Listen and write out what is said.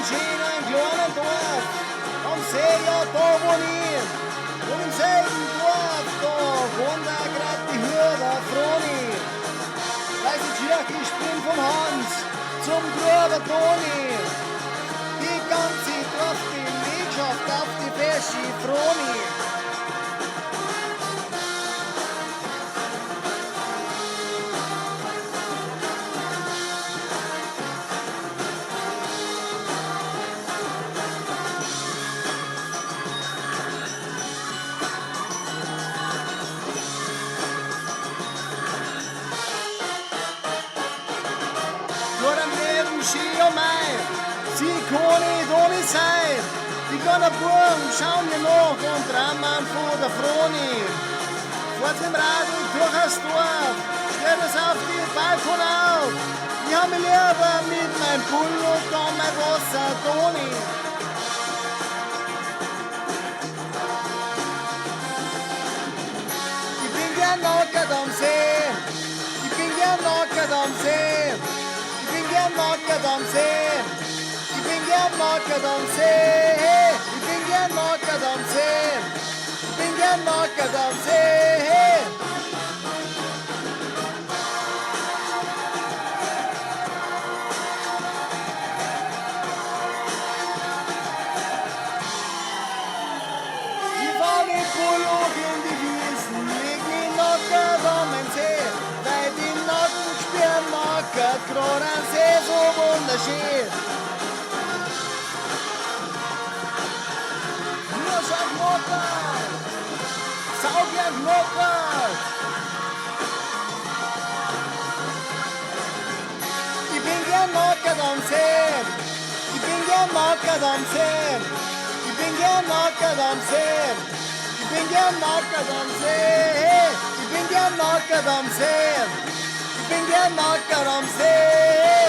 schönen kleinen Dorf am See, ja, da wohne ich. Und im selben Dorf, da wohnt auch grad die Hürder Froni. Weil sie Kirche springt vom Hans zum Gruber Toni. Die ganze Dorfbelegschaft auf die Peschi Froni. Sie kann nicht ohne sein. Die kleinen Buben schauen mir nach und träumen von der Froni. Fahrt im Radl durch das Dorf, stellt es auf die Balkon auf. Ich hab mich lieber mit meinem Pull und dann mein Wasser Toni. Ich bin gern nackert am See. Ich bin gern nackert am See. Ich bin gern nackert am See. Ich bin gern nackert am See. Ich bin gern nackert am See. Ich bin gern nackert am See. Ich fahr mit Pullover in die Wiesen, leg mich nackert an den See, weil die Nacken spüren nackert, grad ein See so wunderschön. Knockert, saugern knockert. Ich bin gern nackert am See. Ich bin gern nackert am See. Ich bin gern nackert am See. Ich bin gern nackert am See. Ich bin gern nackert am See. Ich bin gern nackert am See.